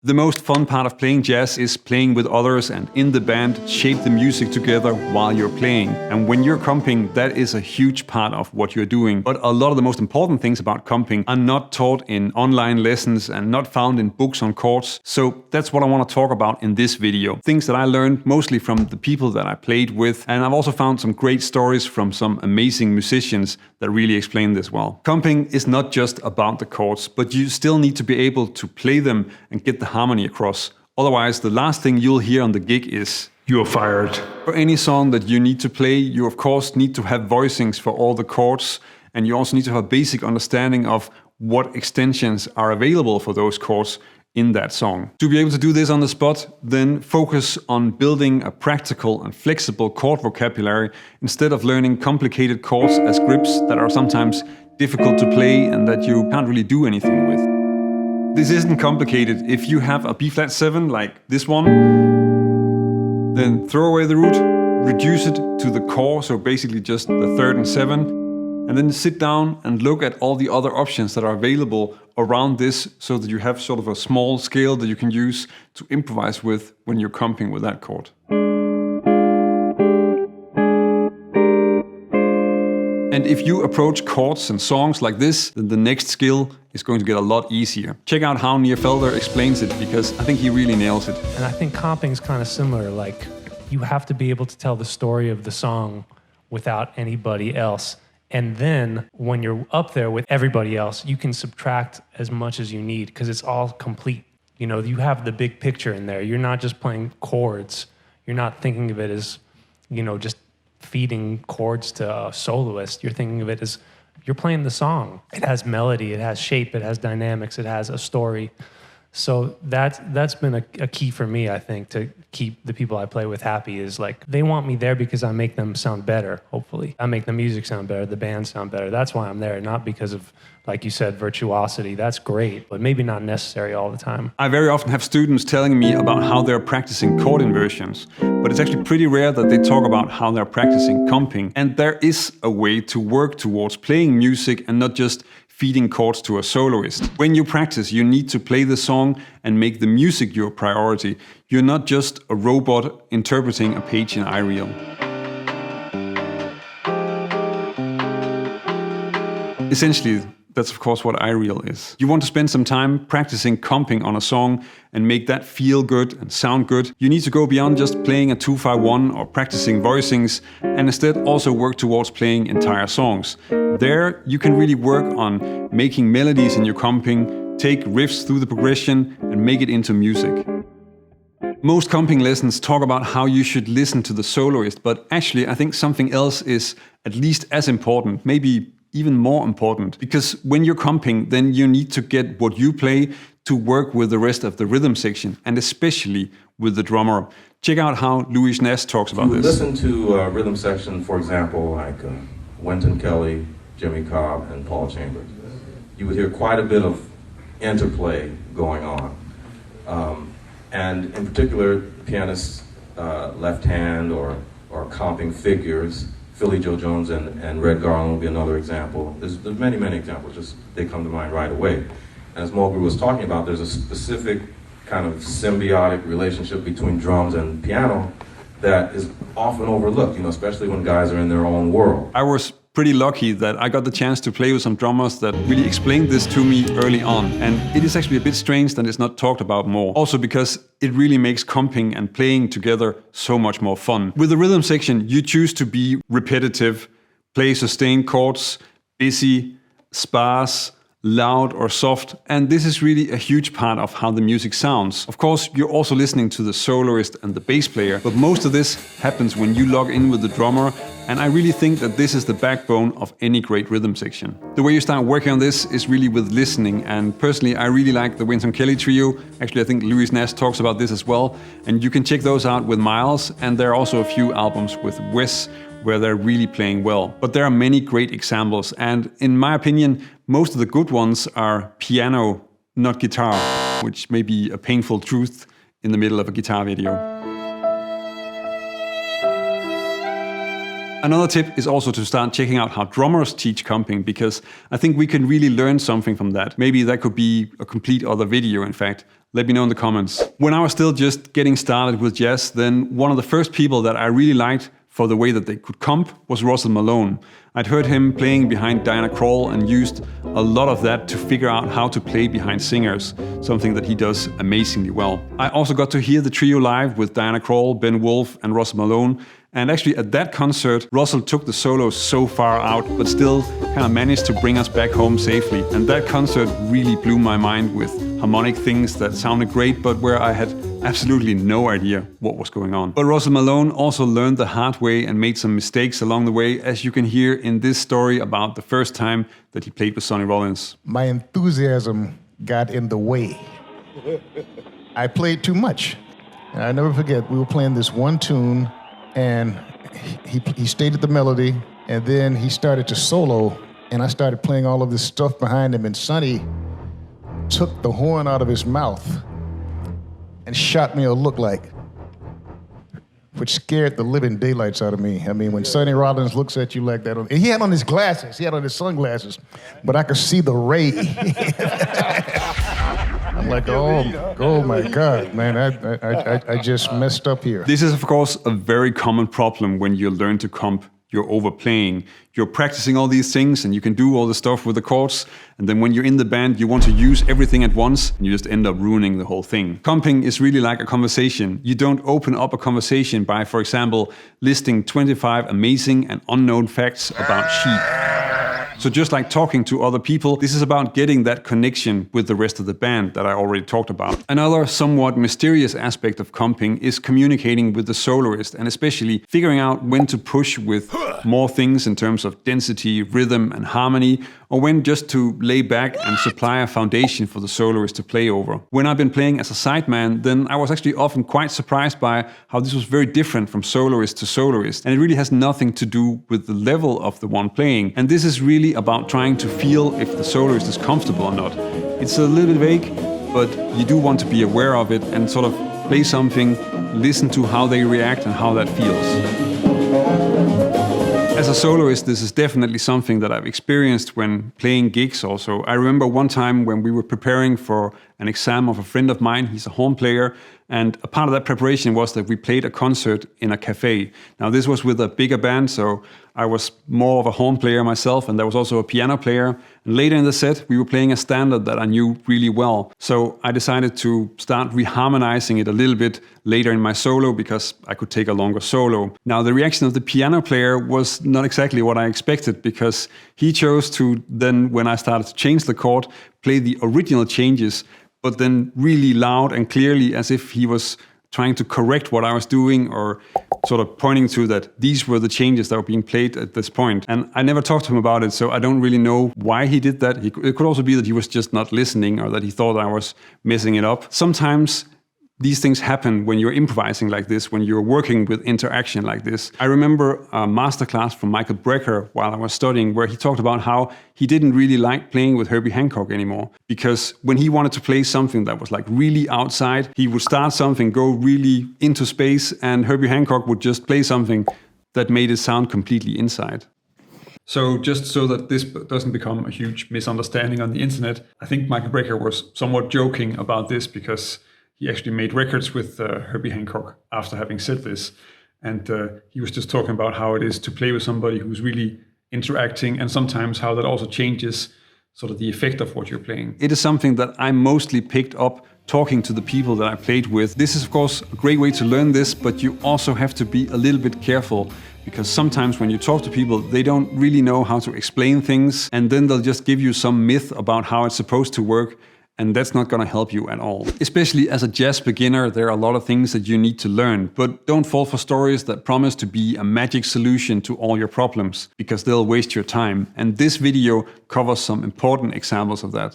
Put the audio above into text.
The most fun part of playing jazz is playing with others and in the band shape the music together while you're playing. And when you're comping, that is a huge part of what you're doing. But a lot of the most important things about comping are not taught in online lessons and not found in books on chords. So that's what I want to talk about in this video. Things that I learned mostly from the people that I played with. And I've also found some great stories from some amazing musicians that really explain this well. Comping is not just about the chords, but you still need to be able to play them and get the harmony across. Otherwise, the last thing you'll hear on the gig is "You're fired." For any song that you need to play, you of course need to have voicings for all the chords, and you also need to have a basic understanding of what extensions are available for those chords in that song. To be able to do this on the spot, then focus on building a practical and flexible chord vocabulary instead of learning complicated chords as grips that are sometimes difficult to play and that you can't really do anything with. This isn't complicated. If you have a B-flat 7 like this one, then throw away the root, reduce it to the core, so basically just the third and 7, and then sit down and look at all the other options that are available around this so that you have sort of a small scale that you can use to improvise with when you're comping with that chord. And if you approach chords and songs like this, then the next skill is going to get a lot easier. Check out how Nierfelder explains it, because I think he really nails it. And I think comping is kind of similar. Like, you have to be able to tell the story of the song without anybody else. And then when you're up there with everybody else, you can subtract as much as you need because it's all complete. You know, you have the big picture in there. You're not just playing chords. You're not thinking of it as, you know, just feeding chords to a soloist. You're thinking of it as you're playing the song. It has melody, it has shape, it has dynamics, it has a story. So that's been a key for me, I think, to keep the people I play with happy, is like they want me there because I make them sound better, hopefully. I make the music sound better, the band sound better. That's why I'm there, not because of, like you said, virtuosity. That's great, but maybe not necessary all the time. I very often have students telling me about how they're practicing chord inversions, but it's actually pretty rare that they talk about how they're practicing comping. And there is a way to work towards playing music and not just feeding chords to a soloist. When you practice, you need to play the song and make the music your priority. You're not just a robot interpreting a page in iReal. Essentially, that's of course what iReal is. You want to spend some time practicing comping on a song and make that feel good and sound good. You need to go beyond just playing a 2-5-1 or practicing voicings, and instead also work towards playing entire songs. There you can really work on making melodies in your comping, take riffs through the progression and make it into music. Most comping lessons talk about how you should listen to the soloist, but actually I think something else is at least as important, maybe even more important, because when you're comping, then you need to get what you play to work with the rest of the rhythm section, and especially with the drummer. Check out how Louis Ness talks about this. Listen to a rhythm section, for example, like Wynton Kelly, Jimmy Cobb, and Paul Chambers. You would hear quite a bit of interplay going on. And in particular, pianists' left hand or comping figures. Philly Joe Jones and Red Garland will be another example. There's many, many examples, just they come to mind right away. And as Mulgrew was talking about, there's a specific kind of symbiotic relationship between drums and piano that is often overlooked, you know, especially when guys are in their own world. I was pretty lucky that I got the chance to play with some drummers that really explained this to me early on. And it is actually a bit strange that it's not talked about more. Also because it really makes comping and playing together so much more fun. With the rhythm section, you choose to be repetitive, play sustained chords, busy, sparse, loud or soft, and this is really a huge part of how the music sounds. Of course, you're also listening to the soloist and the bass player, but most of this happens when you log in with the drummer, and I really think that this is the backbone of any great rhythm section. The way you start working on this is really with listening, and personally I really like the Wynton Kelly trio. Actually, I think Louis Ness talks about this as well, and you can check those out with Miles, and there are also a few albums with Wes where they're really playing well. But there are many great examples, and in my opinion, most of the good ones are piano, not guitar, which may be a painful truth in the middle of a guitar video. Another tip is also to start checking out how drummers teach comping, because I think we can really learn something from that. Maybe that could be a complete other video, in fact. Let me know in the comments. When I was still just getting started with jazz, then one of the first people that I really liked for the way that they could comp was Russell Malone. I'd heard him playing behind Diana Krall and used a lot of that to figure out how to play behind singers, something that he does amazingly well. I also got to hear the trio live with Diana Krall, Ben Wolf and Russell Malone, and actually at that concert, Russell took the solos so far out, but still kind of managed to bring us back home safely. And that concert really blew my mind with harmonic things that sounded great, but where I had absolutely no idea what was going on. But Russell Malone also learned the hard way and made some mistakes along the way, as you can hear in this story about the first time that he played with Sonny Rollins. My enthusiasm got in the way. I played too much. And I never forget, we were playing this one tune, and he stated the melody, and then he started to solo, and I started playing all of this stuff behind him, and Sonny took the horn out of his mouth and shot me a look like, which scared the living daylights out of me. I mean, when Sonny Rollins looks at you like that, and he had on his glasses, he had on his sunglasses, but I could see the ray. I'm like, oh my God, man, I just messed up here. This is, of course, a very common problem when you learn to comp. You're overplaying. You're practicing all these things and you can do all the stuff with the chords. And then when you're in the band, you want to use everything at once and you just end up ruining the whole thing. Comping is really like a conversation. You don't open up a conversation by, for example, listing 25 amazing and unknown facts about sheep. So just like talking to other people, this is about getting that connection with the rest of the band that I already talked about. Another somewhat mysterious aspect of comping is communicating with the soloist, and especially figuring out when to push with more things in terms of density, rhythm and harmony, or when just to lay back and supply a foundation for the soloist to play over. When I've been playing as a sideman, then I was actually often quite surprised by how this was very different from soloist to soloist, and it really has nothing to do with the level of the one playing. And this is really about trying to feel if the soloist is comfortable or not. It's a little bit vague, but you do want to be aware of it and sort of play something, listen to how they react and how that feels. As a soloist, this is definitely something that I've experienced when playing gigs also. I remember one time when we were preparing for an exam of a friend of mine. He's a horn player, and a part of that preparation was that we played a concert in a cafe. Now this was with a bigger band, so I was more of a horn player myself, and there was also a piano player. And later in the set, we were playing a standard that I knew really well. So I decided to start reharmonizing it a little bit later in my solo because I could take a longer solo. Now the reaction of the piano player was not exactly what I expected, because he chose to then, when I started to change the chord, play the original changes, but then really loud and clearly, as if he was trying to correct what I was doing, or sort of pointing to that these were the changes that were being played at this point. And I never talked to him about it, so I don't really know why he did that. It could also be that he was just not listening, or that he thought I was messing it up. Sometimes these things happen when you're improvising like this, when you're working with interaction like this. I remember a masterclass from Michael Brecker while I was studying, where he talked about how he didn't really like playing with Herbie Hancock anymore, because when he wanted to play something that was like really outside, he would start something, go really into space, and Herbie Hancock would just play something that made it sound completely inside. So just so that this doesn't become a huge misunderstanding on the internet, I think Michael Brecker was somewhat joking about this, because he actually made records with Herbie Hancock after having said this. And he was just talking about how it is to play with somebody who's really interacting, and sometimes how that also changes sort of the effect of what you're playing. It is something that I mostly picked up talking to the people that I played with. This is, of course, a great way to learn this, but you also have to be a little bit careful, because sometimes when you talk to people, they don't really know how to explain things, and then they'll just give you some myth about how it's supposed to work. And that's not going to help you at all. Especially as a jazz beginner, there are a lot of things that you need to learn. But don't fall for stories that promise to be a magic solution to all your problems, because they'll waste your time. And this video covers some important examples of that.